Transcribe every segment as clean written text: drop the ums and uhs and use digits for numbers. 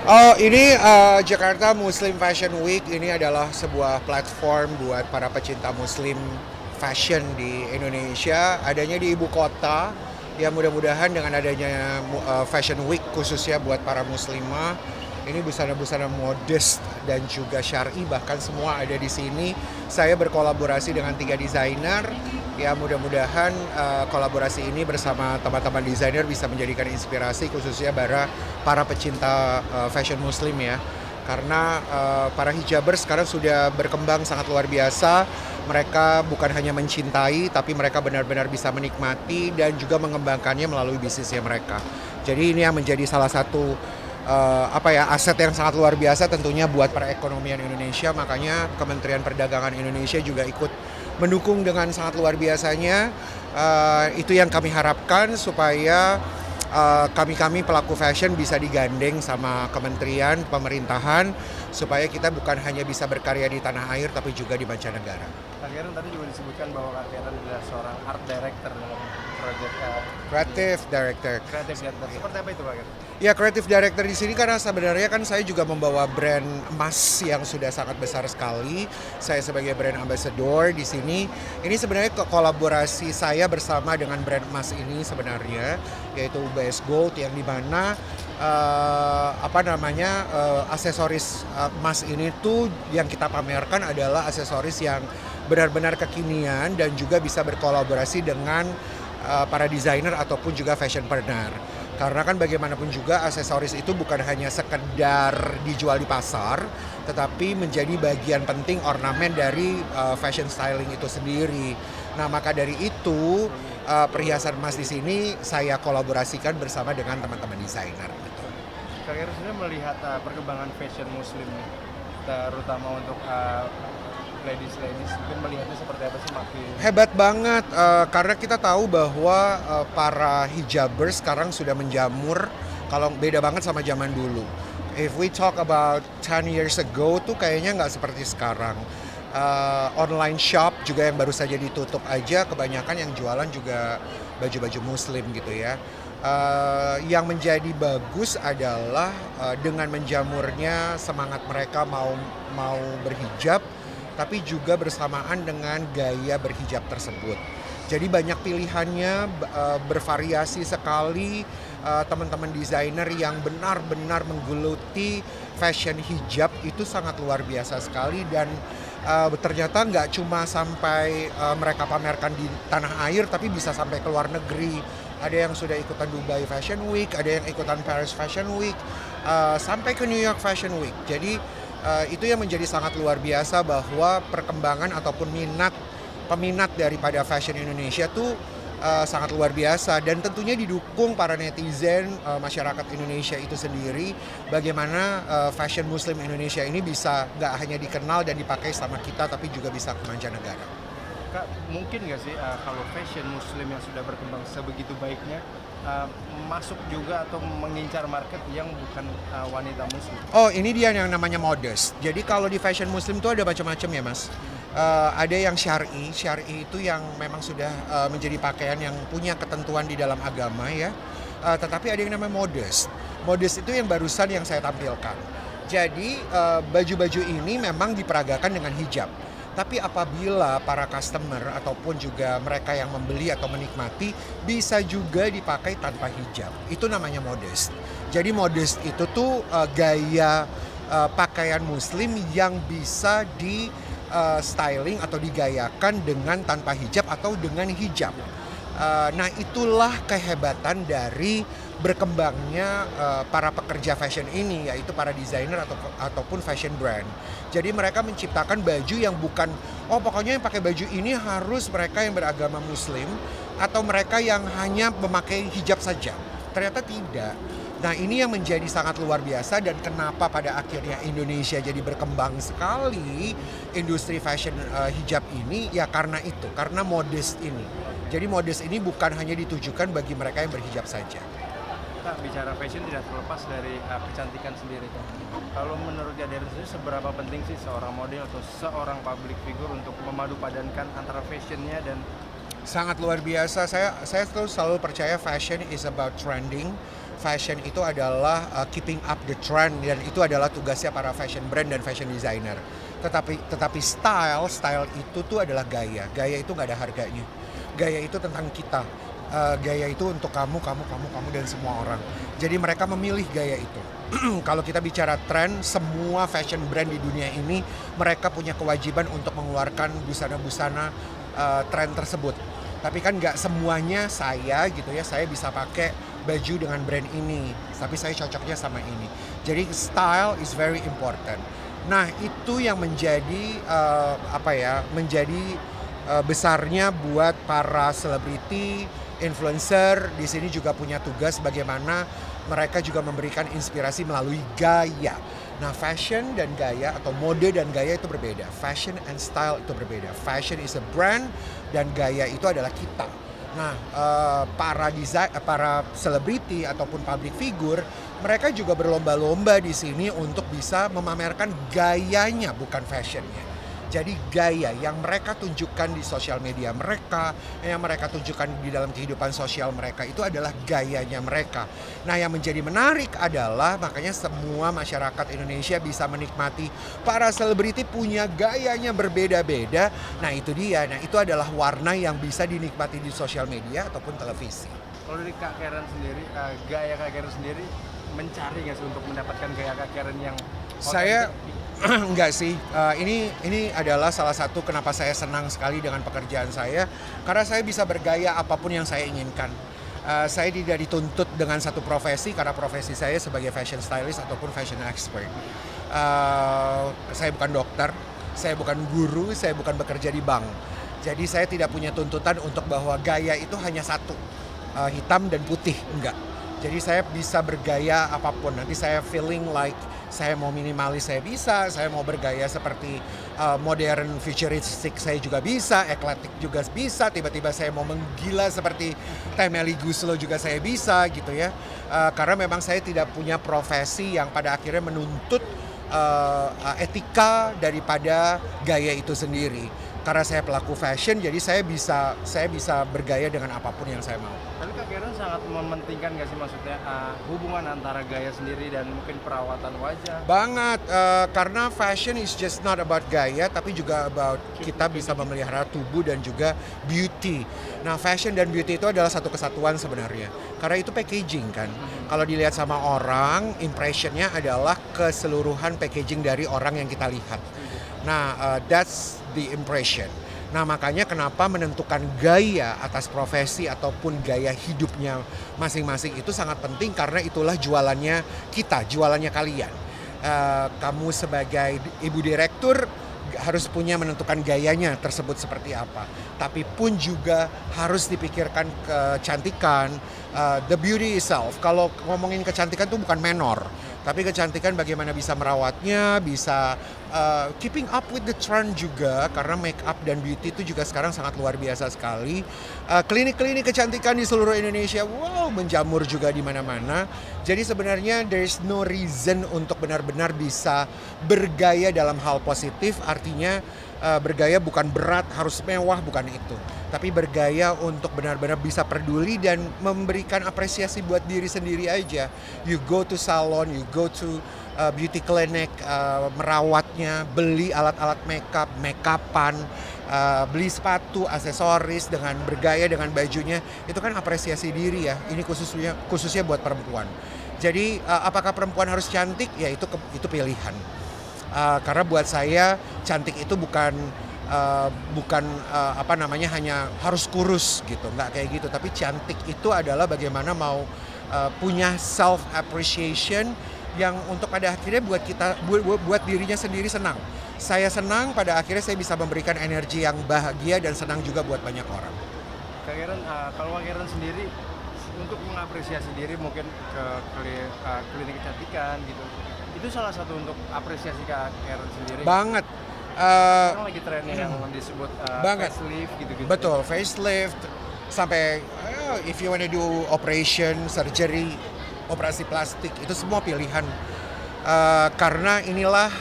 Oh, ini Jakarta Muslim Fashion Week ini adalah sebuah platform buat para pecinta Muslim fashion di Indonesia. Adanya di ibu kota. Ya mudah-mudahan dengan adanya Fashion Week khususnya buat para muslimah, ini busana-busana modest dan juga syar'i bahkan semua ada di sini. Saya berkolaborasi dengan 3 desainer. Ya mudah-mudahan kolaborasi ini bersama teman-teman desainer bisa menjadikan inspirasi khususnya para pecinta fashion muslim ya. Karena para hijabers sekarang sudah berkembang sangat luar biasa. Mereka bukan hanya mencintai, tapi mereka benar-benar bisa menikmati dan juga mengembangkannya melalui bisnisnya mereka. Jadi ini yang menjadi salah satu aset yang sangat luar biasa tentunya buat perekonomian Indonesia. Makanya Kementerian Perdagangan Indonesia juga ikut mendukung dengan sangat luar biasanya. Itu yang kami harapkan supaya kami-kami pelaku fashion bisa digandeng sama kementerian, pemerintahan, supaya kita bukan hanya bisa berkarya di tanah air tapi juga di mancanegara. Kak Karen tadi juga disebutkan bahwa Kak Karen adalah seorang art director dalam proyek Creative Director. kreatif director. Seperti apa itu Kak Karen? Ya, creative director di sini karena sebenarnya kan saya juga membawa brand emas yang sudah sangat besar sekali. Saya sebagai brand ambassador di sini. Ini sebenarnya kolaborasi saya bersama dengan brand emas ini sebenarnya, yaitu UBS Gold yang dimana aksesoris emas ini tuh yang kita pamerkan adalah aksesoris yang benar-benar kekinian dan juga bisa berkolaborasi dengan para desainer ataupun juga fashionpreneur. Karena kan bagaimanapun juga aksesoris itu bukan hanya sekedar dijual di pasar, tetapi menjadi bagian penting ornamen dari fashion styling itu sendiri. Nah, maka dari itu perhiasan emas di sini saya kolaborasikan bersama dengan teman-teman desainer. Kak Karen sendiri melihat perkembangan fashion muslim nih, terutama untuk ladies mungkin melihatnya seperti apa sih makin Hebat banget karena kita tahu bahwa para hijabers sekarang sudah menjamur, kalau beda banget sama zaman dulu. If we talk about 10 years ago tuh kayaknya nggak seperti sekarang. Online shop juga yang baru saja ditutup aja, kebanyakan yang jualan juga baju-baju muslim gitu ya. Yang menjadi bagus adalah dengan menjamurnya semangat mereka mau berhijab, tapi juga bersamaan dengan gaya berhijab tersebut. Jadi banyak pilihannya, bervariasi sekali. Teman-teman desainer yang benar-benar menggeluti fashion hijab itu sangat luar biasa sekali dan ternyata nggak cuma sampai mereka pamerkan di tanah air, tapi bisa sampai ke luar negeri. Ada yang sudah ikutan Dubai Fashion Week, ada yang ikutan Paris Fashion Week, sampai ke New York Fashion Week. Jadi itu yang menjadi sangat luar biasa bahwa perkembangan ataupun peminat daripada fashion Indonesia tuh sangat luar biasa dan tentunya didukung para netizen, masyarakat Indonesia itu sendiri, bagaimana fashion muslim Indonesia ini bisa nggak hanya dikenal dan dipakai sama kita tapi juga bisa ke mancanegara. Kak, mungkin nggak sih kalau fashion muslim yang sudah berkembang sebegitu baiknya masuk juga atau mengincar market yang bukan wanita muslim? Oh, ini dia yang namanya modest. Jadi kalau di fashion muslim tuh ada macam-macam ya, Mas. Ada yang syar'i. Syar'i itu yang memang sudah menjadi pakaian yang punya ketentuan di dalam agama ya. Tetapi ada yang namanya modest. Modest itu yang barusan yang saya tampilkan. Jadi baju-baju ini memang diperagakan dengan hijab. Tapi apabila para customer ataupun juga mereka yang membeli atau menikmati bisa juga dipakai tanpa hijab. Itu namanya modest. Jadi modest itu tuh gaya pakaian muslim yang bisa di styling atau digayakan dengan tanpa hijab atau dengan hijab. Nah, itulah kehebatan dari berkembangnya para pekerja fashion ini, yaitu para desainer ataupun fashion brand. Jadi mereka menciptakan baju yang bukan, oh pokoknya yang pakai baju ini harus mereka yang beragama muslim atau mereka yang hanya memakai hijab saja. Ternyata tidak. Nah, ini yang menjadi sangat luar biasa dan kenapa pada akhirnya Indonesia jadi berkembang sekali industri fashion hijab ini ya karena itu, karena modest ini. Jadi modest ini bukan hanya ditujukan bagi mereka yang berhijab saja. Kak, bicara fashion tidak terlepas dari kecantikan sendiri kan. Kalau menurut Kak Darren sendiri seberapa penting sih seorang model atau seorang public figure untuk memadupadankan antara fashionnya dan Sangat luar biasa. Saya selalu percaya fashion is about trending. fashion itu adalah keeping up the trend, dan itu adalah tugasnya para fashion brand dan fashion designer. Tetapi style itu tuh adalah gaya. Gaya itu nggak ada harganya. Gaya itu tentang kita. Gaya itu untuk kamu dan semua orang. Jadi mereka memilih gaya itu. Kalau kita bicara tren, semua fashion brand di dunia ini mereka punya kewajiban untuk mengeluarkan busana-busana tren tersebut. Tapi kan nggak semuanya saya gitu ya, saya bisa pakai baju dengan brand ini, tapi saya cocoknya sama ini. Jadi style is very important. Nah itu yang menjadi besarnya buat para selebriti, influencer di sini juga punya tugas bagaimana mereka juga memberikan inspirasi melalui gaya. Nah, fashion dan gaya atau mode dan gaya itu berbeda. Fashion and style itu berbeda. Fashion is a brand dan gaya itu adalah kita. Nah, para selebriti ataupun public figure, mereka juga berlomba-lomba di sini untuk bisa memamerkan gayanya, bukan fashionnya. Jadi gaya yang mereka tunjukkan di sosial media mereka, yang mereka tunjukkan di dalam kehidupan sosial mereka itu adalah gayanya mereka. Nah yang menjadi menarik adalah makanya semua masyarakat Indonesia bisa menikmati para selebriti punya gayanya berbeda-beda. Nah itu dia, nah itu adalah warna yang bisa dinikmati di sosial media ataupun televisi. Kalau dari Kak Karen sendiri, gaya Kak Karen sendiri mencari nggak sih untuk mendapatkan gaya Kak Karen yang saya enggak sih, ini adalah salah satu kenapa saya senang sekali dengan pekerjaan saya, karena saya bisa bergaya apapun yang saya inginkan. Saya tidak dituntut dengan satu profesi karena profesi saya sebagai fashion stylist ataupun fashion expert. Saya bukan dokter, saya bukan guru, saya bukan bekerja di bank. Jadi saya tidak punya tuntutan untuk bahwa gaya itu hanya satu, hitam dan putih, enggak. Jadi saya bisa bergaya apapun. Nanti saya feeling like saya mau minimalis saya bisa, saya mau bergaya seperti modern futuristic saya juga bisa, eclectic juga bisa, tiba-tiba saya mau menggila seperti Temeli Guslo juga saya bisa gitu ya. Karena memang saya tidak punya profesi yang pada akhirnya menuntut etika daripada gaya itu sendiri. Karena saya pelaku fashion, jadi saya bisa bergaya dengan apapun yang saya mau. Tapi Kak Karen sangat mementingkan nggak sih maksudnya hubungan antara gaya sendiri dan mungkin perawatan wajah? Banget, karena fashion is just not about gaya, tapi juga about kita bisa memelihara tubuh dan juga beauty. Nah, fashion dan beauty itu adalah satu kesatuan sebenarnya. Karena itu packaging kan. Kalau dilihat sama orang, impressionnya adalah keseluruhan packaging dari orang yang kita lihat. Nah, that's the impression. Nah, makanya kenapa menentukan gaya atas profesi ataupun gaya hidupnya masing-masing itu sangat penting, karena itulah jualannya kita, jualannya kalian. Kamu sebagai ibu direktur harus punya menentukan gayanya tersebut seperti apa. Tapi pun juga harus dipikirkan kecantikan, the beauty itself. Kalau ngomongin kecantikan itu bukan menor. Tapi kecantikan bagaimana bisa merawatnya, bisa keeping up with the trend juga, karena make up dan beauty itu juga sekarang sangat luar biasa sekali. Klinik-klinik kecantikan di seluruh Indonesia, wow, menjamur juga di mana-mana. Jadi sebenarnya there is no reason untuk benar-benar bisa bergaya dalam hal positif, artinya bergaya bukan berat, harus mewah, bukan itu. Tapi bergaya untuk benar-benar bisa peduli dan memberikan apresiasi buat diri sendiri aja. You go to salon, you go to beauty clinic, merawatnya, beli alat-alat makeup, makeupan, beli sepatu, aksesoris dengan bergaya dengan bajunya, itu kan apresiasi diri ya. Ini khususnya buat perempuan. Jadi apakah perempuan harus cantik? Ya itu pilihan. Karena buat saya cantik itu bukan hanya harus kurus gitu, nggak kayak gitu. Tapi cantik itu adalah bagaimana mau punya self appreciation yang untuk pada akhirnya buat dirinya sendiri senang. Saya senang, pada akhirnya saya bisa memberikan energi yang bahagia dan senang juga buat banyak orang. Kak Karen, kalau Kak Karen sendiri untuk mengapresiasi diri mungkin ke klinik kecantikan gitu, itu salah satu untuk apresiasi Kak Karen sendiri? Banget. Sekarang lagi trennya yang disebut facelift gitu-gitu. Betul, facelift sampai if you wanna do operation, surgery, operasi plastik, itu semua pilihan. Karena inilah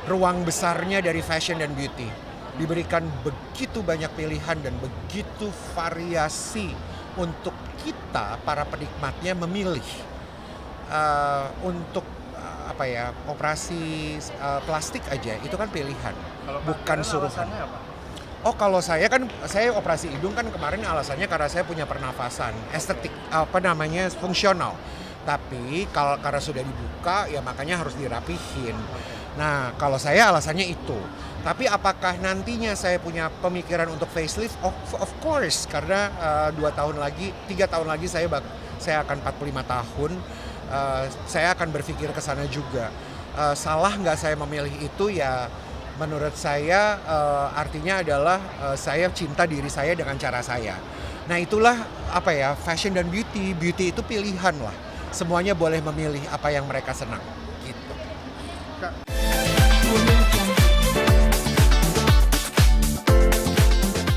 ruang besarnya dari fashion dan beauty. Diberikan begitu banyak pilihan dan begitu variasi untuk kita para penikmatnya memilih untuk apa ya, operasi plastik aja itu kan pilihan, Kalau Kak bukan Darren suruhan. alasannya apa? Oh, kalau saya kan, saya operasi hidung kan kemarin alasannya karena saya punya pernafasan, estetik, apa namanya, fungsional. Tapi kalau karena sudah dibuka ya makanya harus dirapihin. Nah, kalau saya alasannya itu. Tapi apakah nantinya saya punya pemikiran untuk facelift? Of course, karena 2 tahun lagi, 3 tahun lagi saya akan 45 tahun. Saya akan berpikir ke sana juga. Salah nggak saya memilih itu? Ya menurut saya artinya adalah saya cinta diri saya dengan cara saya. Nah itulah apa ya, fashion dan beauty. Beauty itu pilihan lah. Semuanya boleh memilih apa yang mereka senang.